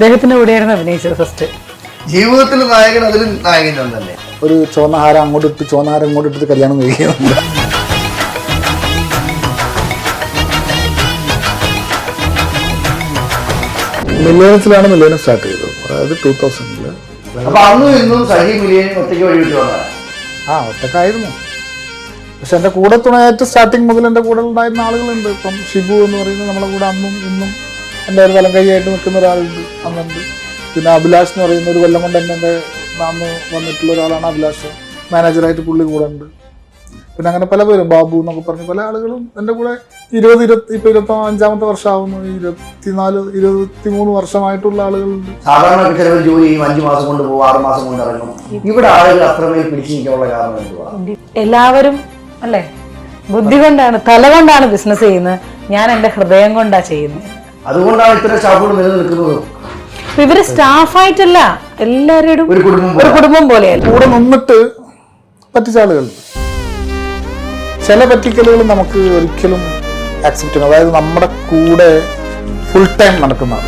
അദ്ദേഹത്തിന്റെ കൂടെയായിരുന്നു അഭിനയിച്ചത് ഫസ്റ്റ്. ജീവിതത്തിൽ നായകൻ അതിലും നായകൻ തന്നെ. ഒരു ചുവന്ന ഹാരം അങ്ങോട്ട് ഇട്ട് ചുവന്ന ഹാരം ഇങ്ങോട്ട് ഇട്ടിട്ട് കല്യാണം കഴിക്കുന്നുണ്ട്. മില്ലേനിയസിലാണ് മില്ലേനിയം സ്റ്റാർട്ട് ചെയ്തത്, അതായത് 2000-ല്. അപ്പൊ അന്നും ഇന്നും സജി മില്ലേനിയം ഒറ്റയ്ക്ക് വഴിവിട്ട് വന്നതാണ്. ഒറ്റക്കായിരുന്നു. പക്ഷെ എൻ്റെ കൂടെ തുണയായിട്ട് സ്റ്റാർട്ടിങ് മുതൽ എൻ്റെ കൂടെ ഉണ്ടായിരുന്ന ആളുകളുണ്ട്. ഇപ്പം ഷിബു എന്ന് പറയുന്നത് നമ്മളെ കൂടെ അന്നും ഇന്നും എൻ്റെ ഒരു വലം കൈയായിട്ട് നിൽക്കുന്ന ഒരാളുണ്ട്, അന്നുണ്ട്. പിന്നെ അഭിലാഷ് എന്ന് പറയുന്ന ഒരു കൊല്ലം കൊണ്ട് തന്നെ എൻ്റെ അന്ന് വന്നിട്ടുള്ള ഒരാളാണ് അഭിലാഷ്. മാനേജറായിട്ട് പുള്ളി കൂടെ ഉണ്ട്. പിന്നെ അങ്ങനെ പല പേരും, ബാബു എന്നൊക്കെ പറഞ്ഞ് പല ആളുകളും എൻ്റെ കൂടെ 25-ാമത്തെ വർഷമാവുന്നു. 24-23 വർഷമായിട്ടുള്ള ആളുകളുണ്ട്. സാധാരണ ചിലവർ ജോലി ചെയ്യും, 5 മാസം കൊണ്ട് പോകും, 6 മാസം കൊണ്ട് ഇറങ്ങും. ഇവിടെ ആളുകൾ അത്രമേൽ പിടിച്ചു നിൽക്കാനുള്ള കാരണം എന്തുവാ? എല്ലാവരും അല്ലേ ബുദ്ധി കൊണ്ടാണ്, തല കൊണ്ടാണ് ബിസിനസ് ചെയ്യുന്നത്. ഞാൻ എൻ്റെ ഹൃദയം കൊണ്ടാണ് ചെയ്യുന്നത്. അതുകൊണ്ടാണ് ഇത്ര സ്റ്റാഫുകൾ നിലനിൽക്കുന്നത്. ഇവര് സ്റ്റാഫായിട്ടല്ല, എല്ലാവരും ഒരു കുടുംബം പോലെയല്ല. കൂടെ നിന്നിട്ട് പറ്റിച്ച ആളുകളുണ്ട്. ചില പറ്റിക്കലുകൾ നമുക്ക് ഒരിക്കലും ആക്സെപ്റ്റ് ചെയ്യണം. അതായത് നമ്മുടെ കൂടെ ഫുൾ ടൈം നടക്കുന്ന ആൾ.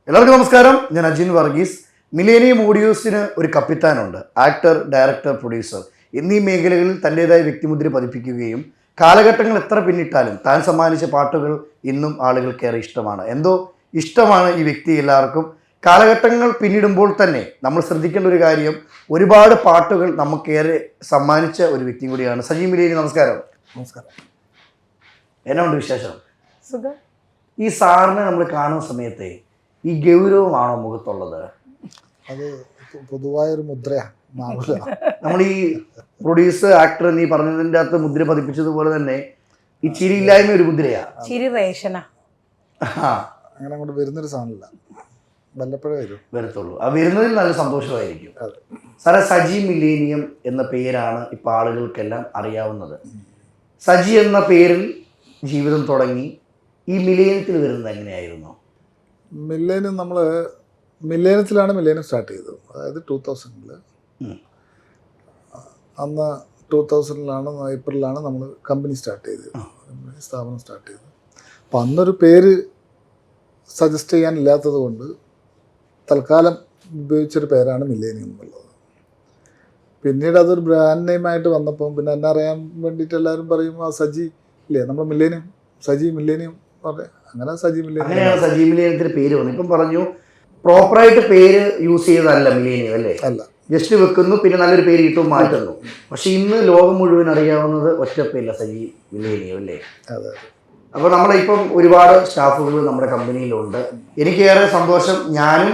എല്ലാവർക്കും നമസ്കാരം. ഞാൻ അജിൻ വർഗീസ്. മില്ലേനിയം ഓഡിയോസിന് ഒരു കപ്പിത്താനുണ്ട്. ആക്ടർ, ഡയറക്ടർ, പ്രൊഡ്യൂസർ എന്നീ മേഖലകളിൽ തൻ്റെതായ വ്യക്തിമുദ്ര പതിപ്പിക്കുകയും കാലഘട്ടങ്ങൾ എത്ര പിന്നിട്ടാലും താൻ സമ്മാനിച്ച പാട്ടുകൾ ഇന്നും ആളുകൾക്കേറെ ഇഷ്ടമാണ്. എന്തോ ഇഷ്ടമാണ് ഈ വ്യക്തി എല്ലാവർക്കും. കാലഘട്ടങ്ങൾ പിന്നിടുമ്പോൾ തന്നെ നമ്മൾ ശ്രദ്ധിക്കേണ്ട ഒരു കാര്യം, ഒരുപാട് പാട്ടുകൾ നമുക്കേറെ സമ്മാനിച്ച ഒരു വ്യക്തി കൂടിയാണ് സജി മില്ലേനിയം. നമസ്കാരം. നമസ്കാരം. എന്നാ ഉണ്ട് വിശേഷം? ഈ സാറിനെ നമ്മൾ കാണുന്ന സമയത്തെ ഈ ഗൗരവമാണോ മുഖത്തുള്ളത്? അത് പൊതുവായൊരു മുദ്രയാണ്. നമ്മൾ ഈ പ്രൊഡ്യൂസർ, ആക്ടർ എന്നീ പറഞ്ഞതിൻ്റെ അകത്ത് മുദ്ര പതിപ്പിച്ചതുപോലെ തന്നെ ഈ ചിരിയില്ലായ്മ ഒരു മുദ്രയാണ്. ചിരി റേഷനാ. അങ്ങനെ അങ്ങോട്ട് വരുന്നൊരു സാധനമില്ല, വല്ലപ്പോഴേ വരത്തുള്ളൂ. ആ വരുന്നതിൽ നല്ല സന്തോഷമായിരിക്കും. സാറേ, സജി മില്ലേനിയം എന്ന പേരാണ് ഇപ്പോൾ ആളുകൾക്കെല്ലാം അറിയാവുന്നത്. സജി എന്ന പേരിൽ ജീവിതം തുടങ്ങി. ഈ മില്ലേനിയത്തിൽ വരുന്നത് എങ്ങനെയായിരുന്നു? മില്ലേനിയത്തിലാണ് മില്ലേനിയം സ്റ്റാർട്ട് ചെയ്തത്, അതായത് 2000-ല്. അന്ന് 2000-ലാണ് ഏപ്രിലാണ് നമ്മൾ കമ്പനി സ്റ്റാർട്ട് ചെയ്തത്, സ്ഥാപനം സ്റ്റാർട്ട് ചെയ്തത്. അപ്പം അന്നൊരു പേര് സജസ്റ്റ് ചെയ്യാനില്ലാത്തത് കൊണ്ട് തൽക്കാലം ഉപയോഗിച്ചൊരു പേരാണ് മില്ലേനിയം എന്നുള്ളത്. പിന്നീട് അതൊരു ബ്രാൻഡ് നെയിമായിട്ട് വന്നപ്പം പിന്നെ എന്നെ അറിയാൻ വേണ്ടിയിട്ട് എല്ലാവരും പറയും, ആ സജി ഇല്ലേ, നമ്മൾ മില്ലേനിയം, സജി മില്ലേനിയം പറയാം. അങ്ങനെ സജി മില്ലേനിയം, അങ്ങനെയാണ് സജി മില്ലേനിയത്തിന് പേര് വന്നു. ഇപ്പം പറഞ്ഞു പ്രോപ്പറായിട്ട് പേര് യൂസ് ചെയ്തതല്ല മില്ലേനിയം അല്ലേ? അല്ല, ജസ്റ്റ് വെക്കുന്നു, പിന്നെ നല്ലൊരു പേര് കിട്ടും, മാറ്റുന്നു. പക്ഷെ ഇന്ന് ലോകം മുഴുവൻ അറിയാവുന്നത് ഒറ്റ പേരില്ല, സജി മില്ലേനിയം അല്ലേ? അതെ. അപ്പോൾ നമ്മളിപ്പം ഒരുപാട് സ്റ്റാഫുകൾ നമ്മുടെ കമ്പനിയിലുണ്ട്. എനിക്കേറെ സന്തോഷം. ഞാനും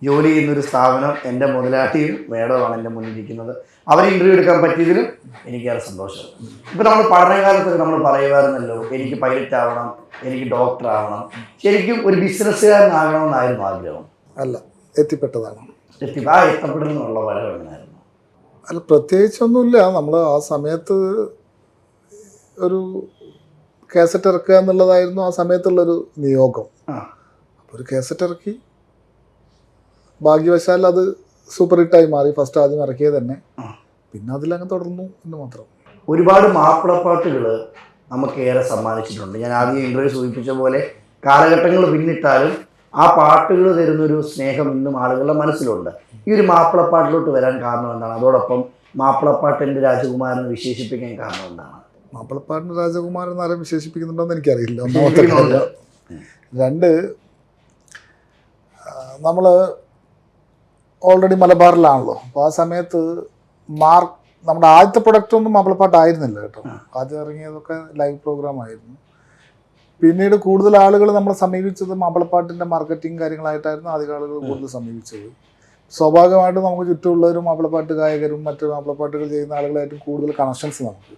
ജോലി ചെയ്യുന്നൊരു സ്ഥാപനം, എൻ്റെ മുതലാളിയും മേഡമാണ് എൻ്റെ മുന്നിലിരിക്കുന്നത്. അവരെ ഇൻ്റർവ്യൂ എടുക്കാൻ പറ്റിയതിലും എനിക്കേറെ സന്തോഷം. ഇപ്പം നമ്മൾ പഠനകാലത്തൊക്കെ നമ്മൾ പറയുമായിരുന്നല്ലോ, എനിക്ക് പൈലറ്റ് ആവണം, എനിക്ക് ഡോക്ടർ ആവണം. ശരിക്കും ഒരു ബിസിനസ്സുകാരനാകണമെന്നായിരുന്നു ആഗ്രഹം? അല്ല, എത്തിപ്പെട്ടതാണ്. എത്തപ്പെടുന്നുള്ള വരം എങ്ങനെയായിരുന്നു? അല്ല, പ്രത്യേകിച്ചൊന്നുമില്ല. നമ്മൾ ആ സമയത്ത് ഒരു കാസറ്റ് ഇറക്കുക എന്നുള്ളതായിരുന്നു ആ സമയത്തുള്ളൊരു നിയോഗം. അപ്പോൾ ഒരു കാസറ്റ് ഇറക്കി, ഭാഗ്യവശാൽ അത് സൂപ്പർ ഹിറ്റായി മാറി. ഫസ്റ്റ് ആദ്യം ഇറക്കിയത് തന്നെ, പിന്നെ അതിലങ്ങ് തുടർന്നു എന്ന് മാത്രം. ഒരുപാട് മാപ്പിളപ്പാട്ടുകൾ നമുക്കേറെ സമ്മാനിച്ചിട്ടുണ്ട്. ഞാൻ ആദ്യം ഇൻ്റർവ്യൂ സൂചിപ്പിച്ച പോലെ കാലഘട്ടങ്ങൾ പിന്നിട്ടാലും ആ പാട്ടുകൾ തരുന്നൊരു സ്നേഹം ഇന്നും ആളുകളുടെ മനസ്സിലുണ്ട്. ഈ ഒരു മാപ്പിളപ്പാട്ടിലോട്ട് വരാൻ കാരണം എന്താണ്? അതോടൊപ്പം മാപ്പിളപ്പാട്ടിൻ്റെ രാജകുമാരനെ വിശേഷിപ്പിക്കാൻ കാരണം എന്താണ്? മാപ്പിളപ്പാട്ടിൻ്റെ രാജകുമാരൻ ആരും വിശേഷിപ്പിക്കുന്നുണ്ടോയെന്ന് എനിക്കറിയില്ല, ഒന്നാമത്തെ കാര്യം. രണ്ട്, നമ്മൾ ഓൾറെഡി മലബാറിലാണല്ലോ. അപ്പോൾ ആ സമയത്ത് നമ്മുടെ ആദ്യത്തെ പ്രൊഡക്റ്റൊന്നും മാപ്പിളപ്പാട്ടായിരുന്നില്ല കേട്ടോ. ആദ്യം ഇറങ്ങിയതൊക്കെ ലൈവ് പ്രോഗ്രാം ആയിരുന്നു. പിന്നീട് കൂടുതൽ ആളുകൾ നമ്മളെ സമീപിച്ചത് മാപ്പിളപ്പാട്ടിൻ്റെ മാർക്കറ്റിംഗ് കാര്യങ്ങളായിട്ടായിരുന്നു ആദ്യ ആളുകൾ കൂടുതൽ സമീപിച്ചത്. സ്വാഭാവികമായിട്ടും നമുക്ക് ചുറ്റുമുള്ളവരും മാപ്പിളപ്പാട്ട് ഗായകരും മറ്റ് മാപ്പിളപ്പാട്ടുകൾ ചെയ്യുന്ന ആളുകളായിട്ടും കൂടുതൽ കണക്ഷൻസ് നമുക്ക്.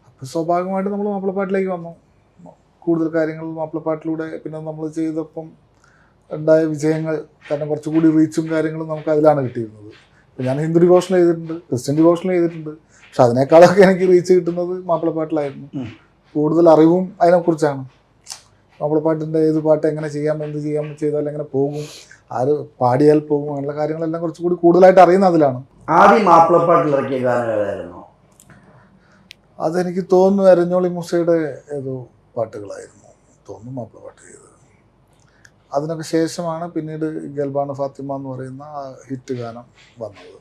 അപ്പോൾ സ്വാഭാവികമായിട്ടും നമ്മൾ മാപ്പിളപ്പാട്ടിലേക്ക് വന്നു. കൂടുതൽ കാര്യങ്ങൾ മാപ്പിളപ്പാട്ടിലൂടെ പിന്നെ നമ്മൾ ചെയ്തപ്പം ഉണ്ടായ വിജയങ്ങൾ, കാരണം കുറച്ചുകൂടി റീച്ചും കാര്യങ്ങളും നമുക്ക് അതിലാണ് കിട്ടിയിരുന്നത്. ഇപ്പോൾ ഞാൻ ഹിന്ദു ഡിവോഷൻ ചെയ്തിട്ടുണ്ട്, ക്രിസ്ത്യൻ ഡിവോഷൻ ചെയ്തിട്ടുണ്ട്. പക്ഷെ അതിനേക്കാളൊക്കെ എനിക്ക് റീച്ച് കിട്ടുന്നത് മാപ്പിളപ്പാട്ടിലായിരുന്നു. കൂടുതൽ അറിവും അതിനെക്കുറിച്ചാണ്. മാപ്പിളപ്പാട്ടിൻ്റെ ഏത് പാട്ട് എങ്ങനെ ചെയ്യാം, എന്ത് ചെയ്യാം, ചെയ്താൽ എങ്ങനെ പോകും, ആര് പാടിയാൽ പോകും, അങ്ങനെയുള്ള കാര്യങ്ങളെല്ലാം കുറച്ചുകൂടി കൂടുതലായിട്ട് അറിയുന്ന അതിലാണ്. ആദ്യം മാപ്പിളപ്പാട്ടിൽ ഇറക്കിയ ഗാനം ഏതായിരുന്നു? അതെനിക്ക് തോന്നുന്നു അരഞ്ഞോളി മൂസയുടെ ഏതോ പാട്ടുകളായിരുന്നു തോന്നുന്നു മാപ്പിളപ്പാട്ട് ചെയ്തത്. അതിനൊക്കെ ശേഷമാണ് പിന്നീട് ഗൽബാന ഫാത്തിമ എന്ന് പറയുന്ന ആ ഹിറ്റ് ഗാനം വന്നത്.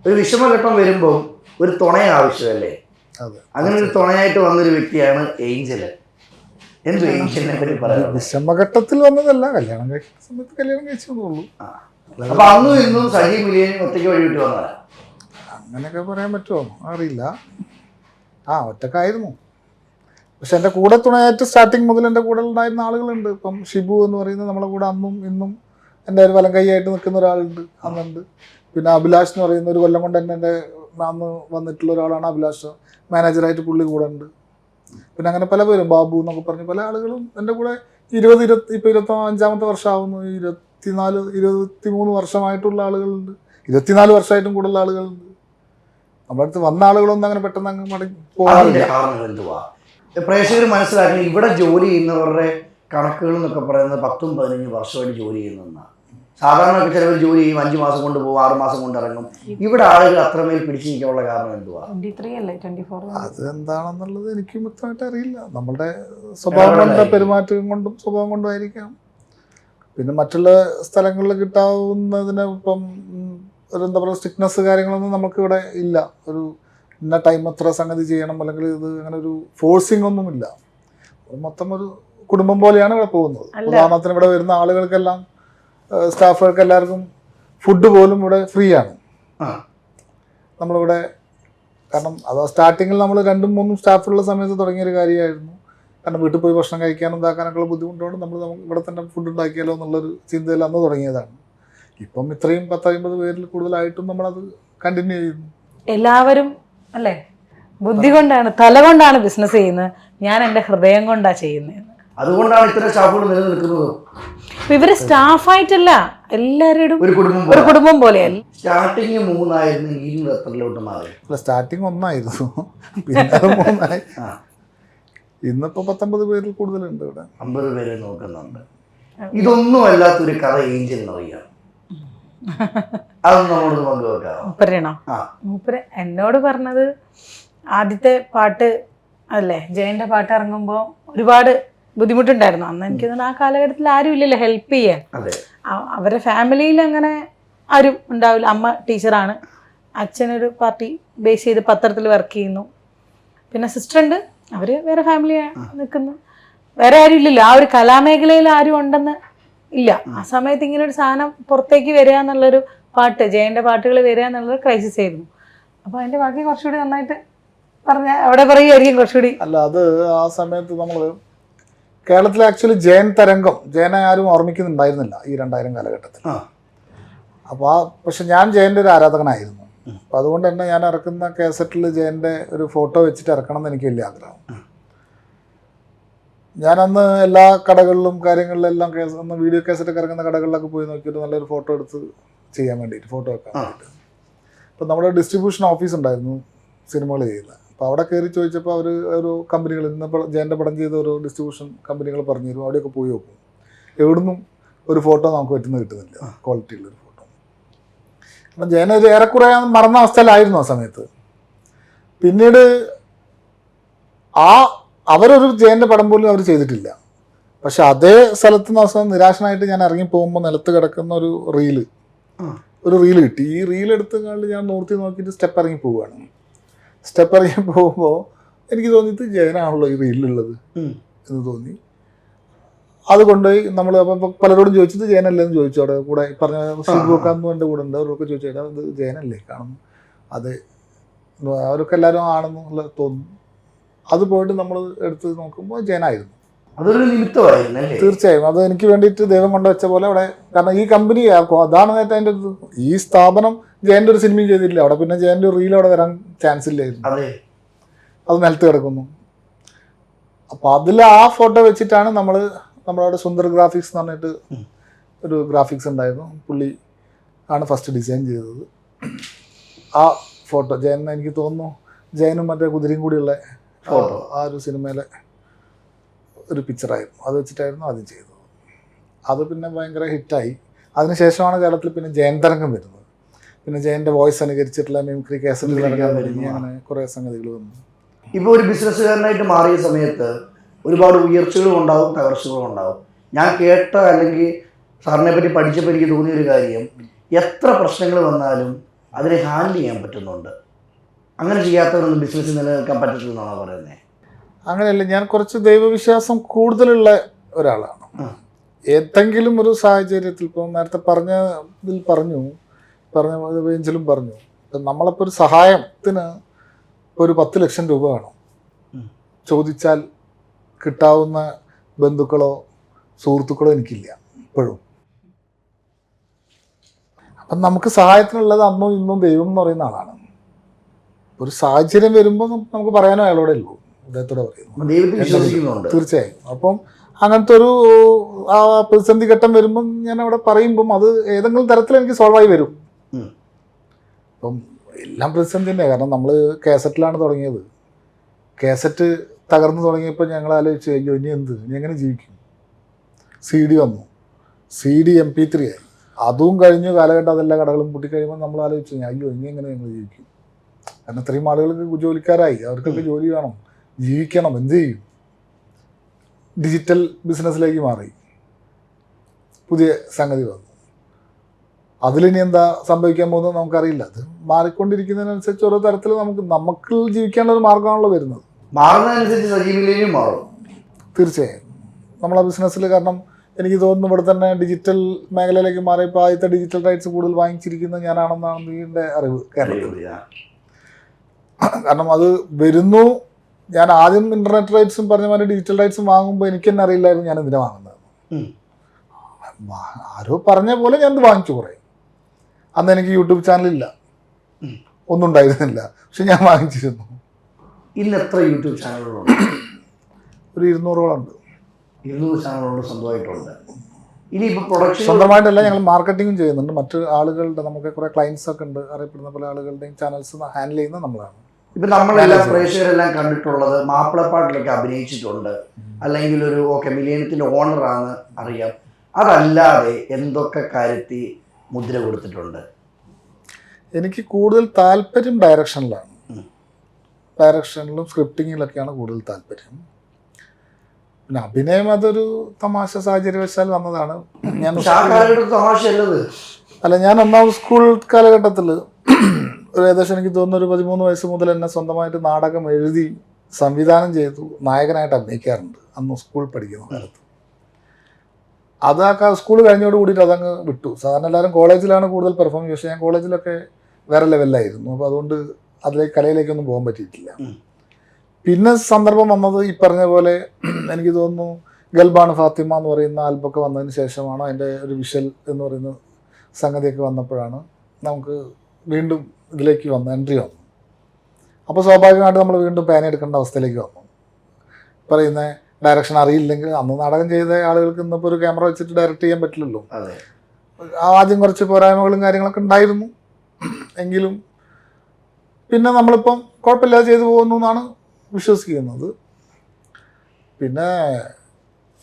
ഒരു വിഷമഘട്ടം വരുമ്പോൾ ഒരു തുണ ആവശ്യമല്ലേ? അതെ, അങ്ങനെ ഒരു തുണയായിട്ട് വന്നൊരു വ്യക്തിയാണ് ഏഞ്ചൽ. എന്ത് ഏഞ്ചലിനെ പറ്റി പറയാം? വിഷമഘട്ടത്തിൽ വന്നതല്ല, കല്യാണം കഴിക്കുന്ന സമയത്ത് കല്യാണം കഴിച്ചതേ. അപ്പൊ അന്നും ഇന്നും സജി മിലിയനും ഒറ്റയ്ക്ക് വഴിവിട്ട് വന്നതാ? അങ്ങനെയൊക്കെ പറയാൻ പറ്റുമോ അറിയില്ല. ഒറ്റക്കായിരുന്നു. പക്ഷെ എൻ്റെ കൂടെ തുണയായിട്ട് സ്റ്റാർട്ടിങ് മുതൽ എൻ്റെ കൂടെ ഉണ്ടായിരുന്ന ആളുകളുണ്ട്. ഇപ്പം ഷിബു എന്ന് പറയുന്നത് നമ്മളെ കൂടെ അന്നും ഇന്നും എൻ്റെ ഒരു വലം കൈയായിട്ട് നിൽക്കുന്ന ഒരാളുണ്ട്, അന്നുണ്ട്. പിന്നെ അഭിലാഷ് എന്ന് പറയുന്ന ഒരു കൊല്ലം കൊണ്ട് തന്നെ എൻ്റെ അന്ന് വന്നിട്ടുള്ള ഒരാളാണ് അഭിലാഷ്. മാനേജറായിട്ട് പുള്ളി കൂടെ ഉണ്ട്. പിന്നെ അങ്ങനെ പല പേരും, ബാബു എന്നൊക്കെ പറഞ്ഞ് പല ആളുകളും എൻ്റെ കൂടെ ഇപ്പോൾ 25ാമത്തെ വർഷമാകുന്നു. 23 വർഷമായിട്ടുള്ള ആളുകളുണ്ട്. 24 വർഷമായിട്ടും കൂടുതൽ ആളുകളുണ്ട്. നമ്മുടെ അടുത്ത് വന്ന ആളുകളൊന്നും അങ്ങനെ പെട്ടെന്ന് അങ്ങ് മടങ്ങി പോകാറില്ല. പ്രേക്ഷകർ മനസ്സിലാക്കുന്നത് ഇവിടെ ജോലി ചെയ്യുന്നവരുടെ കണക്കുകൾ എന്നൊക്കെ പറയുന്നത് 10-15 വർഷമായിട്ട് ജോലി ചെയ്യുന്നതാണ്. സാധാരണ ചിലവർ ജോലി ചെയ്യും, 5 മാസം കൊണ്ട് പോകും, 6 മാസം കൊണ്ട് ഇറങ്ങും. ഇവിടെ ആളുകൾ അത്രമേൽ പിടിച്ചു നിൽക്കാനുള്ള കാരണം എന്തുവാ? 23 അല്ലേ 24? അത് എന്താണെന്നുള്ളത് എനിക്കും വ്യക്തമായിട്ട് അറിയില്ല. നമ്മളുടെ സ്വഭാവം കൊണ്ട്, പെരുമാറ്റം കൊണ്ടും സ്വഭാവം കൊണ്ടും ആയിരിക്കാം. പിന്നെ മറ്റുള്ള സ്ഥലങ്ങളിൽ കിട്ടാവുന്നതിന് ഇപ്പം ഒരു എന്താ പറയുക സ്ട്രിക്ട്നെസ് കാര്യങ്ങളൊന്നും നമുക്കിവിടെ ഇല്ല. ഒരു ഇന്ന ടൈം അത്ര സംഗതി ചെയ്യണം, അല്ലെങ്കിൽ ഇത് അങ്ങനെ ഒരു ഫോഴ്സിങ് ഒന്നുമില്ല. മൊത്തം ഒരു കുടുംബം പോലെയാണ് ഇവിടെ പോകുന്നത്. ഉദാഹരണത്തിന് ഇവിടെ വരുന്ന ആളുകൾക്കെല്ലാം, സ്റ്റാഫുകൾക്ക് എല്ലാവർക്കും ഫുഡ് പോലും ഇവിടെ ഫ്രീ ആണ് നമ്മളിവിടെ. കാരണം അത് സ്റ്റാർട്ടിങ്ങിൽ നമ്മൾ 2-3 സ്റ്റാഫുള്ള സമയത്ത് തുടങ്ങിയൊരു കാര്യമായിരുന്നു. കാരണം വീട്ടിൽ പോയി ഭക്ഷണം കഴിക്കാനും ഇതാക്കാനൊക്കെ ബുദ്ധിമുട്ടുകൊണ്ട് നമുക്ക് ഇവിടെ തന്നെ ഫുഡ് ഉണ്ടാക്കിയാലോ എന്നുള്ളൊരു ചിന്തയിൽ അന്ന് തുടങ്ങിയതാണ്. ഇപ്പം ഇത്രയും 10-50 പേരിൽ കൂടുതലായിട്ടും നമ്മളത് കണ്ടിന്യൂ ചെയ്യുന്നു. എല്ലാവരും അല്ലേ ബുദ്ധി കൊണ്ടാണ്, തല കൊണ്ടാണ് ബിസിനസ് ചെയ്യുന്നത്. ഞാൻ എൻ്റെ ഹൃദയം കൊണ്ടാണ് ചെയ്യുന്നത്. അതുകൊണ്ടാണ് ഇത്ര സ്റ്റാഫുകൾ നിലനിൽക്കുന്നത്. ഇവര് സ്റ്റാഫായിട്ടല്ല, എല്ലാവരോടും ഒരു കുടുംബം പോലെയല്ല. സ്റ്റാർട്ടിങ് 3 ആയിരുന്നു, ഈ എത്രയിലോട്ട് മാറി? സ്റ്റാർട്ടിങ് 1 ആയിരുന്നു, പിന്നെ 3 ആയി. ഇന്നിപ്പോ 19 പേരിൽ കൂടുതലുണ്ട് ഇവിടെ. 50 പേരെ നോക്കുന്നുണ്ട്. ഇതൊന്നും അല്ലാത്തൊരു കഥ ഏഞ്ചലിന് അറിയാം. അതൊന്നും നമ്മളോട് പങ്കുവെക്കാമോ? മൂപ്പരാണോ? മൂപ്പര് എന്നോട് പറഞ്ഞത് ആദ്യത്തെ പാട്ട് അല്ലേ, ജയന്റെ പാട്ട് ഇറങ്ങുമ്പോൾ ഒരുപാട് ബുദ്ധിമുട്ടുണ്ടായിരുന്നു. അന്ന് എനിക്ക് തോന്നുന്നു ആ കാലഘട്ടത്തിൽ ആരും ഇല്ലല്ലോ ഹെൽപ്പ് ചെയ്യാൻ. അവരെ ഫാമിലിയിൽ അങ്ങനെ ആരും ഉണ്ടാവില്ല. അമ്മ ടീച്ചറാണ്, അച്ഛനൊരു പാർട്ടി ബേസ് ചെയ്ത് പത്രത്തിൽ വർക്ക് ചെയ്യുന്നു, പിന്നെ സിസ്റ്റർ ഉണ്ട്, അവർ വേറെ ഫാമിലി നിൽക്കുന്നു. വേറെ ആരും ഇല്ലല്ലോ, ആ ഒരു കലാമേഖലയിൽ ആരും ഉണ്ടെന്ന് ഇല്ല. ആ സമയത്ത് ഇങ്ങനെ ഒരു സാധനം പുറത്തേക്ക് വരിക എന്നുള്ളൊരു പാട്ട്, ജയന്റെ പാട്ടുകൾ വരിക എന്നുള്ളൊരു ക്രൈസിസ് ആയിരുന്നു. അപ്പോൾ അതിൻ്റെ ബാക്കി കുറച്ചുകൂടി നന്നായിട്ട് പറഞ്ഞാൽ അവിടെ പറയുമായിരിക്കും കുറച്ചുകൂടി. അല്ല, അത് ആ സമയത്ത് നമ്മൾ കേരളത്തിൽ ആക്ച്വലി ജയൻ തരംഗം, ജയനെ ആരും ഓർമ്മിക്കുന്നുണ്ടായിരുന്നില്ല ഈ 2000 കാലഘട്ടത്തിൽ. അപ്പോൾ പക്ഷെ ഞാൻ ജയൻ്റെ ഒരു ആരാധകനായിരുന്നു. അപ്പം അതുകൊണ്ട് തന്നെ ഞാൻ ഇറക്കുന്ന കാസറ്റിൽ ജയൻ്റെ ഒരു ഫോട്ടോ വെച്ചിട്ട് ഇറക്കണം എന്ന് എനിക്ക് വലിയ ആഗ്രഹം. ഞാനന്ന് എല്ലാ കടകളിലും കാര്യങ്ങളിലെല്ലാം അന്ന് വീഡിയോ കാസറ്റൊക്കെ ഇറങ്ങുന്ന കടകളിലൊക്കെ പോയി നോക്കിയിട്ട് നല്ലൊരു ഫോട്ടോ എടുത്ത് ചെയ്യാൻ വേണ്ടിയിട്ട്, ഫോട്ടോ വെക്കാൻ വേണ്ടിയിട്ട്. അപ്പം നമ്മുടെ ഡിസ്ട്രിബ്യൂഷൻ ഓഫീസ് ഉണ്ടായിരുന്നു സിനിമകൾ ചെയ്യുന്നത്. അപ്പോൾ അവിടെ കയറി ചോദിച്ചപ്പോൾ അവർ ഒരു കമ്പനികൾ, ഇന്ന് ജയൻ്റെ പടം ചെയ്ത ഒരു ഡിസ്ട്രിബ്യൂഷൻ കമ്പനികൾ പറഞ്ഞു തരും. അവിടെയൊക്കെ പോയി നോക്കും, എവിടുന്നും ഒരു ഫോട്ടോ നമുക്ക് പറ്റുന്ന കിട്ടുന്നില്ല, ക്വാളിറ്റി ഉള്ളൊരു ഫോട്ടോ. അപ്പം ജയൻ ഒരു ഏറെക്കുറെ മറന്ന അവസ്ഥയിലായിരുന്നു ആ സമയത്ത്. പിന്നീട് അവരൊരു ജയൻ്റെ പടം പോലും അവർ ചെയ്തിട്ടില്ല. പക്ഷെ അതേ സ്ഥലത്ത് നിന്ന് അവസാനം നിരാശനായിട്ട് ഞാൻ ഇറങ്ങി പോകുമ്പോൾ നിലത്ത് കിടക്കുന്ന ഒരു റീല് കിട്ടി. ഈ റീലെടുത്ത് കണ്ട് ഞാൻ നോക്കിയിട്ട് സ്റ്റെപ്പ് ഇറങ്ങി പോവുകയാണ്. സ്റ്റെപ്പ് ഇറങ്ങി പോകുമ്പോൾ എനിക്ക് തോന്നിയിട്ട് ജയനാണല്ലോ ഈ റീലിലുള്ളത് എന്ന് തോന്നി. അതുകൊണ്ട് നമ്മൾ അപ്പം പലരോടും ചോദിച്ചത് ജയനല്ലേന്ന് ചോദിച്ചു. അവിടെ കൂടെ പറഞ്ഞ ഷിബുക്കാന്ന് എൻ്റെ കൂടെ ഉണ്ട്, അവരൊക്കെ ചോദിച്ചു അത് ജയനല്ലേ കാണുന്നു. അത് അവരൊക്കെ എല്ലാവരും ആണെന്നുള്ള തോന്നുന്നു. അത് പോയിട്ട് നമ്മൾ എടുത്ത് നോക്കുമ്പോൾ ജയനായിരുന്നു. അതൊരു നിമിത്തമായിരുന്നു. തീർച്ചയായും അത് എനിക്ക് വേണ്ടിയിട്ട് ദൈവം കൊണ്ടുവച്ച പോലെ അവിടെ. കാരണം ഈ കമ്പനി അതാണ് നേരത്തെ അതിൻ്റെ ഈ സ്ഥാപനം ജയൻ്റെ ഒരു സിനിമയും ചെയ്തിട്ടില്ല അവിടെ. പിന്നെ ജയൻ്റെ ഒരു റീൽ അവിടെ വരാൻ ചാൻസ് ഇല്ലായിരുന്നു, അത് നിലത്ത് കിടക്കുന്നു. അപ്പോൾ അതിൽ ആ ഫോട്ടോ വെച്ചിട്ടാണ് നമ്മളവിടെ സുന്ദർ ഗ്രാഫിക്സ് എന്ന് പറഞ്ഞിട്ട് ഒരു ഗ്രാഫിക്സ് ഉണ്ടായിരുന്നു, പുള്ളി ആണ് ഫസ്റ്റ് ഡിസൈൻ ചെയ്തത്. ആ ഫോട്ടോ ജയൻ, എനിക്ക് തോന്നുന്നു ജയനും മറ്റേ കുതിരയും കൂടിയുള്ള ഫോട്ടോ ആ ഒരു സിനിമയിലെ ഒരു പിക്ചറായിരുന്നു. അത് വെച്ചിട്ടായിരുന്നു ആദ്യം ചെയ്തത്. അത് പിന്നെ ഭയങ്കര ഹിറ്റായി. അതിനുശേഷമാണ് കേരളത്തിൽ പിന്നെ ജയൻ തരംഗം വരുന്നത്. പിന്നെ ജയൻ്റെ വോയിസ് അനുകരിച്ചിട്ടുള്ള മിമിക്രി കാസറ്റുകൾ ഇറങ്ങാൻ തുടങ്ങി. അങ്ങനെ കുറേ സംഗതികൾ വന്നു. ഇപ്പോൾ ഒരു ബിസിനസ്സുകാരനായിട്ട് മാറിയ സമയത്ത് ഒരുപാട് ഉയർച്ചകളും ഉണ്ടാവും, തകർച്ചകളും ഉണ്ടാവും. ഞാൻ കേട്ട അല്ലെങ്കിൽ സാറിനെ പറ്റി പഠിച്ചപ്പോൾ എനിക്ക് തോന്നിയൊരു കാര്യം, എത്ര പ്രശ്നങ്ങൾ വന്നാലും അതിനെ ഹാൻഡിൽ ചെയ്യാൻ പറ്റുന്നുണ്ട്. അങ്ങനെ ചെയ്യാത്തവരൊന്നും ബിസിനസ്സിൽ നിലനിൽക്കാൻ പറ്റത്തില്ലെന്നാണോ പറയുന്നത്? അങ്ങനെയല്ല, ഞാൻ കുറച്ച് ദൈവവിശ്വാസം കൂടുതലുള്ള ഒരാളാണ്. ഏതെങ്കിലും ഒരു സാഹചര്യത്തിൽ, ഇപ്പോൾ നേരത്തെ പറഞ്ഞ റേഞ്ചിലും പറഞ്ഞു, ഇപ്പം നമ്മളിപ്പോൾ ഒരു സഹായത്തിന് ഒരു 10 ലക്ഷം രൂപ വേണം. ചോദിച്ചാൽ കിട്ടാവുന്ന ബന്ധുക്കളോ സുഹൃത്തുക്കളോ എനിക്കില്ല ഇപ്പോഴും. അപ്പം നമുക്ക് സഹായത്തിനുള്ളത് അന്നും ഇന്നും ദൈവം എന്ന് പറയുന്ന ആളാണ്. ഒരു സാഹചര്യം വരുമ്പോൾ നമുക്ക് പറയാനോ അയാളോടെ ഉള്ളൂ, അദ്ദേഹത്തോടെ പറയുന്നു. തീർച്ചയായും. അപ്പം അങ്ങനത്തെ ഒരു പ്രതിസന്ധി ഘട്ടം വരുമ്പം ഞാൻ അവിടെ പറയുമ്പം അത് ഏതെങ്കിലും തരത്തിൽ എനിക്ക് സോൾവായി വരും. അപ്പം എല്ലാം പ്രതിസന്ധി തന്നെയാണ്. കാരണം നമ്മൾ കാസറ്റിലാണ് തുടങ്ങിയത്. കാസറ്റ് തകർന്നു തുടങ്ങിയപ്പോൾ ഞങ്ങൾ ആലോചിച്ച്, അയ്യോ ഇനി എങ്ങനെ ജീവിക്കും? CD വന്നു, CD MP3 ആയി. അതും കഴിഞ്ഞു കാലഘട്ടം, അതെല്ലാ കടകളും പൊട്ടിക്കഴിയുമ്പോൾ നമ്മൾ ആലോചിച്ചു, അയ്യോ ഇനി എങ്ങനെ ഞങ്ങൾ ജീവിക്കും? കാരണം ഇത്രയും ആളുകൾക്ക് ജോലിക്കാരായി, അവർക്കൊക്കെ ജോലി വേണം, ജീവിക്കണം, എന്ത് ചെയ്യും? ഡിജിറ്റൽ ബിസിനസ്സിലേക്ക് മാറി, പുതിയ സംഗതി വന്നു. അതിലിനി എന്താ സംഭവിക്കാൻ പോകുന്നത് നമുക്കറിയില്ല. അത് മാറിക്കൊണ്ടിരിക്കുന്നതിനനുസരിച്ച് ഓരോ തരത്തിൽ നമുക്ക് ജീവിക്കാനുള്ള ഒരു മാർഗ്ഗമാണല്ലോ വരുന്നത്. മാറുന്നതനുസരിച്ച് സജീവിലേക്കും മാറും. തീർച്ചയായും. നമ്മളെ ബിസിനസ്സിൽ, കാരണം എനിക്ക് തോന്നുന്നു ഇവിടെ തന്നെ ഡിജിറ്റൽ മേഖലയിലേക്ക് മാറിയപ്പോൾ ആദ്യത്തെ ഡിജിറ്റൽ റൈറ്റ്സ് കൂടുതൽ വാങ്ങിച്ചിരിക്കുന്നത് ഞാനാണെന്നാണ് എൻ്റെ അറിവ് കേരളത്തിൽ. കാരണം അത് വരുന്നു. ഞാൻ ആദ്യം ഇൻ്റർനെറ്റ് റൈറ്റ്സും പറഞ്ഞ മാതിരി ഡിജിറ്റൽ റൈറ്റ്സും വാങ്ങുമ്പോൾ എനിക്ക് തന്നെ അറിയില്ലായിരുന്നു ഞാൻ എന്തിനാണ് വാങ്ങുന്നത്. ആരോ പറഞ്ഞ പോലെ ഞാനത് വാങ്ങിച്ചു. കുറേ അന്ന് എനിക്ക് യൂട്യൂബ് ചാനലില്ല, ഒന്നും ഉണ്ടായിരുന്നില്ല, പക്ഷെ ഞാൻ വാങ്ങിച്ചിരുന്നു. ഇന്ന് എത്ര യൂട്യൂബ് ചാനലുകളുണ്ട്? ഒരു 200ഓളം ഉണ്ട്. 200 ചാനലുകൾ സ്വന്തമായിട്ടുണ്ട്. ഇനി ഇപ്പോൾ പ്രൊഡക്ഷൻ സ്വന്തമായിട്ടല്ല, ഞങ്ങൾ മാർക്കറ്റിങ്ങും ചെയ്യുന്നുണ്ട്. മറ്റു ആളുകളുടെ, നമുക്ക് കുറേ ക്ലയൻസ് ഒക്കെ ഉണ്ട്, അറിയപ്പെടുന്ന പല ആളുകളുടെയും ചാനൽസ് ഹാൻഡിൽ ചെയ്യുന്നത് നമ്മളാണ്. ഇപ്പം നമ്മളെല്ലാം പ്രേക്ഷകരെല്ലാം കണ്ടിട്ടുള്ളത് മാപ്പിളപ്പാട്ടിലൊക്കെ അഭിനയിച്ചിട്ടുണ്ട്, അല്ലെങ്കിൽ ഒരു മില്ലേനിയത്തിൻ്റെ ഓണറാണ് അറിയാം. അതല്ലാതെ എന്തൊക്കെ കാര്യത്തിൽ മുദ്ര കൊടുത്തിട്ടുണ്ട്? എനിക്ക് കൂടുതൽ താല്പര്യം ഡയറക്ഷനിലാണ്. ഡയറക്ഷനിലും സ്ക്രിപ്റ്റിങ്ങിലൊക്കെയാണ് കൂടുതൽ താല്പര്യം. പിന്നെ അഭിനയം അതൊരു തമാശ സാഹചര്യവശാൽ വന്നതാണ്. ഞാൻ ഞാൻ ഒന്നാമത് സ്കൂൾ കാലഘട്ടത്തിൽ ഒരു ഏകദേശം എനിക്ക് തോന്നുന്നു ഒരു 13 വയസ്സ് മുതൽ എന്നെ സ്വന്തമായിട്ട് നാടകം എഴുതി സംവിധാനം ചെയ്തു നായകനായിട്ട് അഭിനയിക്കാറുണ്ട്. അന്ന് സ്കൂൾ പഠിക്കുന്ന കാലത്ത്. അത് സ്കൂൾ കഴിഞ്ഞോട് കൂടിയിട്ട് അതങ്ങ് വിട്ടു. സാധാരണ എല്ലാവരും കോളേജിലാണ് കൂടുതൽ പെർഫോം ചെയ്യുക, പക്ഷേ ഞാൻ കോളേജിലൊക്കെ വേറെ ലെവലിലായിരുന്നു. അപ്പോൾ അതുകൊണ്ട് കലയിലേക്കൊന്നും പോകാൻ പറ്റിയിട്ടില്ല. പിന്നെ സന്ദർഭം വന്നത് ഈ പറഞ്ഞ പോലെ എനിക്ക് തോന്നുന്നു ഗൽബാണ് ഫാത്തിമ എന്ന് പറയുന്ന ആൽബമൊക്കെ വന്നതിന് ശേഷമാണ് അതിൻ്റെ ഒരു വിഷ്വൽ എന്ന് പറയുന്ന സംഗതിയൊക്കെ വന്നപ്പോഴാണ് നമുക്ക് വീണ്ടും ഇതിലേക്ക് എൻട്രി വന്നു. അപ്പോൾ സ്വാഭാവികമായിട്ട് നമ്മൾ വീണ്ടും പേന എടുക്കേണ്ട അവസ്ഥയിലേക്ക് വന്നു. പറയുന്ന ഡയറക്ഷൻ അറിയില്ലെങ്കിൽ, അന്ന് നാടകം ചെയ്ത ആളുകൾക്ക് ഇന്നിപ്പോൾ ഒരു ക്യാമറ വെച്ചിട്ട് ഡയറക്റ്റ് ചെയ്യാൻ പറ്റില്ലല്ലോ. ആദ്യം കുറച്ച് പോരായ്മകളും കാര്യങ്ങളൊക്കെ ഉണ്ടായിരുന്നു. എങ്കിലും പിന്നെ നമ്മളിപ്പം കുഴപ്പമില്ലാതെ ചെയ്തു പോകുന്നു എന്നാണ് വിശ്വസിക്കുന്നത്. പിന്നെ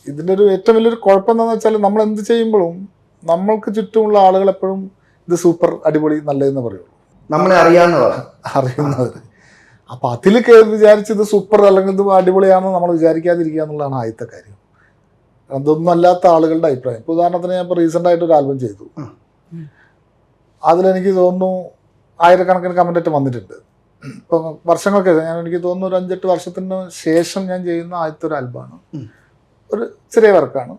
ഇതിൻ്റെ ഒരു ഏറ്റവും വലിയൊരു കുഴപ്പം എന്താണെന്ന് വെച്ചാൽ, നമ്മൾ എന്ത് ചെയ്യുമ്പോഴും നമ്മൾക്ക് ചുറ്റുമുള്ള ആളുകൾ എപ്പോഴും ഇത് സൂപ്പർ അടിപൊളി നല്ലതെന്ന് പറയുള്ളൂ, നമ്മളെ അറിയുന്നവർ. അപ്പം അതിൽ വിചാരിച്ചത് സൂപ്പർ അല്ലെങ്കിൽ ഇത് അടിപൊളിയാണെന്ന് നമ്മൾ വിചാരിക്കാതിരിക്കുക എന്നുള്ളതാണ് ആദ്യത്തെ കാര്യം. അതൊന്നും അല്ലാത്ത ആളുകളുടെ അഭിപ്രായം. ഇപ്പോൾ ഉദാഹരണത്തിന് ഞാൻ ഇപ്പോൾ റീസെൻ്റായിട്ട് ഒരു ആൽബം ചെയ്തു. അതിലെനിക്ക് തോന്നുന്നു 1000കണക്കിന് കമൻറ്റ് വന്നിട്ടുണ്ട്. ഇപ്പം വർഷങ്ങൾക്ക് എനിക്ക് തോന്നുന്നു ഒരു 5-8 വർഷത്തിന് ശേഷം ഞാൻ ചെയ്യുന്ന ആദ്യത്തെ ഒരു ആൽബമാണ്. ഒരു ചെറിയ വർക്കാണ്.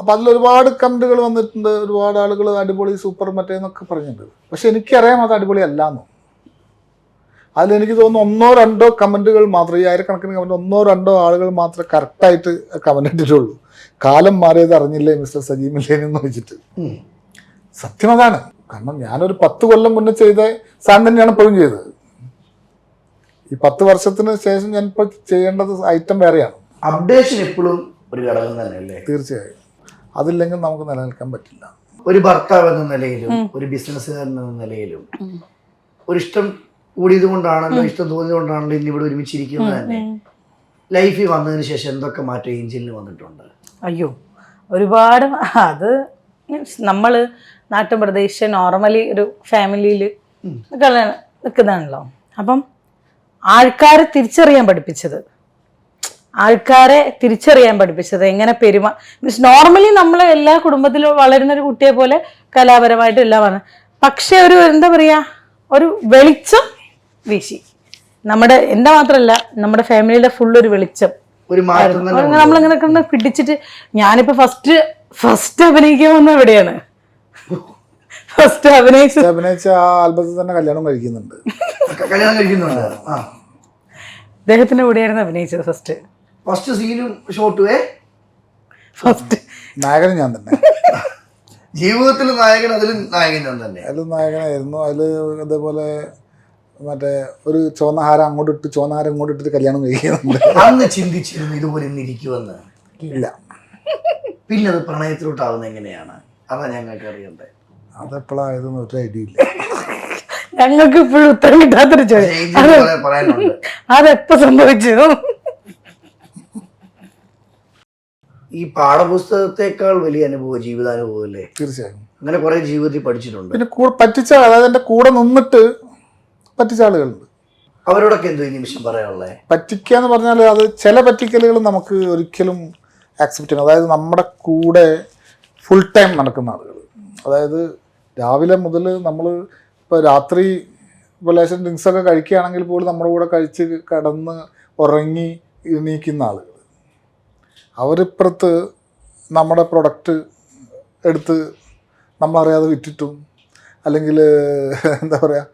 അപ്പം അതിലൊരുപാട് കമൻറ്റുകൾ വന്നിട്ടുണ്ട്. ഒരുപാട് ആളുകൾ അടിപൊളി സൂപ്പർ മറ്റേന്നൊക്കെ പറഞ്ഞിട്ടുണ്ട്. പക്ഷെ എനിക്കറിയാം അത് അടിപൊളി അല്ലാന്നോ. അതിലെനിക്ക് തോന്നുന്നു 1-2 കമൻറ്റുകൾ മാത്രം, ഈ 1000കണക്കിന് കമൻറ്റ് 1-2 ആളുകൾ മാത്രമേ കറക്റ്റായിട്ട് കമൻറ്റ് ഇട്ടിട്ടുള്ളൂ. കാലം മാറിയത് അറിഞ്ഞില്ലേ മിസ്റ്റർ സജീമില്ലേന്ന് വെച്ചിട്ട്. സത്യം അതാണ്. കാരണം ഞാനൊരു 10 കൊല്ലം മുന്നേ ചെയ്ത സാധനം തന്നെയാണ് ഇപ്പോഴും ചെയ്തത്. ഈ 10 വർഷത്തിന് ശേഷം ഞാൻ ഇപ്പോൾ ചെയ്യേണ്ടത് ഐറ്റം വേറെയാണ്. അപ്ഡേഷൻ എപ്പോഴും ഒരു ഘടകം തന്നെയല്ലേ? തീർച്ചയായും. അതില്ലെങ്കിൽ നമുക്ക് നിലനിൽക്കാൻ പറ്റില്ല. ഒരു ഭർത്താവ് എന്ന നിലയിലും ഒരു ബിസിനസ്സുകാരൻ എന്ന നിലയിലും ഒരിഷ്ടം കൂടിയത് കൊണ്ടാണല്ലോ, ഇഷ്ടം തോന്നിയത് കൊണ്ടാണല്ലോ ഇന്ന് ഇവിടെ ഒരുമിച്ചിരിക്കുന്നത് തന്നെ. ലൈഫിൽ വന്നതിന് ശേഷം എന്തൊക്കെ മാറ്റം ഏഞ്ചലിന് വന്നിട്ടുണ്ട്? അയ്യോ ഒരുപാട്. അത് മീൻസ് നാട്ടും പ്രദേശം നോർമലി ഒരു ഫാമിലിയിൽ നിൽക്കുന്നതാണല്ലോ. അപ്പം ആൾക്കാരെ തിരിച്ചറിയാൻ പഠിപ്പിച്ചത് എങ്ങനെ മീൻസ് നോർമലി നമ്മൾ എല്ലാ കുടുംബത്തിലും വളരുന്ന ഒരു കുട്ടിയെ പോലെ കലാപരമായിട്ട് എല്ലാം പറഞ്ഞു. പക്ഷെ ഒരു എന്താ പറയാ, ഒരു വെളിച്ചം വീശി. എൻ്റെ മാത്രമല്ല, നമ്മുടെ ഫാമിലിയുടെ ഫുൾ ഒരു വെളിച്ചം. നമ്മളിങ്ങനെ പിടിച്ചിട്ട്, ഞാനിപ്പോ ഫസ്റ്റ് അഭിനയിക്കാൻ വന്ന എവിടെയാണ്, ഫസ്റ്റ് അഭിനയിച്ച ആൽബത്തിൽ തന്നെ കല്യാണം കഴിക്കുന്നുണ്ട്. അദ്ദേഹത്തിന്റെ കൂടെയായിരുന്നു അഭിനയിച്ചത് ഫസ്റ്റ് സീനും ഷോട്ടുവേ. ഫസ്റ്റ് നായകൻ ഞാൻ തന്നെ, ജീവിതത്തിൽ നായകൻ, അതിലും നായകൻ ഞാൻ തന്നെ. അതിലും നായകനായിരുന്നു. അതില് അതേപോലെ മറ്റേ ഒരു ചുവന്ന ഹാരം അങ്ങോട്ട് ഇട്ട് ചുവന്ന ഹാരം ഇങ്ങോട്ട് ഇട്ടിട്ട് കല്യാണം കഴിക്കുന്നുണ്ട്. അന്ന് ചിന്തിച്ചിരുന്നു ഇതുപോലെ ഇന്നിരിക്കുമെന്ന്? ഇല്ല. പിന്നെ അത് പ്രണയത്തിലോട്ടാവുന്നത് എങ്ങനെയാണ്? അതാ ഞങ്ങൾക്ക് അറിയണ്ടേ. അതെപ്പോഴായതെന്ന് ഒരു ഐഡിയ ഇല്ല. ഞങ്ങൾക്ക് ഇപ്പോഴും ഉത്തരം കിട്ടാത്തൊരു ചോദ്യം, പറയാനുണ്ട്. അതെപ്പോ സംഭവിച്ചു? ഈ പാഠപുസ്തകത്തെക്കാൾ വലിയ അനുഭവം ജീവിതാനുഭവം അല്ലേ? തീർച്ചയായും. അങ്ങനെ കുറെ ജീവിതത്തിൽ പഠിച്ചിട്ടുണ്ട്. പിന്നെ പറ്റിച്ച, അതായത് എൻ്റെ കൂടെ നിന്നിട്ട് പറ്റിച്ച ആളുകളുണ്ട്. അവരോടൊക്കെ എന്തോ ഈ നിമിഷം പറയാനുള്ളത്? പറ്റിക്കുക എന്ന് പറഞ്ഞാൽ അത് ചില പറ്റിക്കലുകൾ നമുക്ക് ഒരിക്കലും ആക്സെപ്റ്റ് ചെയ്യണം. അതായത് നമ്മുടെ കൂടെ ഫുൾ ടൈം നടക്കുന്ന ആളുകൾ, അതായത് രാവിലെ മുതൽ നമ്മൾ ഇപ്പോൾ രാത്രി ഇപ്പോൾ ലേശം ഡ്രിങ്ക്സൊക്കെ കഴിക്കുകയാണെങ്കിൽ പോലും നമ്മുടെ കൂടെ കഴിച്ച് കിടന്ന് ഉറങ്ങി എണീക്കുന്ന ആളുകൾ, അവരിപ്പുറത്ത് നമ്മുടെ പ്രൊഡക്റ്റ് എടുത്ത് നമ്മളറിയാതെ വിറ്റിട്ടും അല്ലെങ്കിൽ എന്താ പറയുക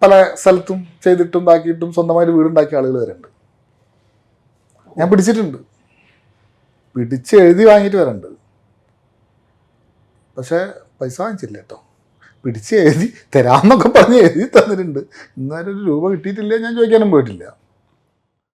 പല സ്ഥലത്തും ചെയ്തിട്ടും ഉണ്ടാക്കിയിട്ടും സ്വന്തമായിട്ട് വീടുണ്ടാക്കിയ ആളുകൾ വരെയുണ്ട്. ഞാൻ പിടിച്ചിട്ടുണ്ട്, പിടിച്ച് എഴുതി വാങ്ങിയിട്ട് വരണ്ട്. പക്ഷേ പൈസ വാങ്ങിച്ചില്ല കേട്ടോ. പിടിച്ച് എഴുതി തരാമെന്നൊക്കെ പറഞ്ഞ് എഴുതി തന്നിട്ടുണ്ട്. ഇന്നുവരെ ഒരു രൂപ കിട്ടിയിട്ടില്ല. ഞാൻ ചോദിക്കാനും പോയിട്ടില്ല.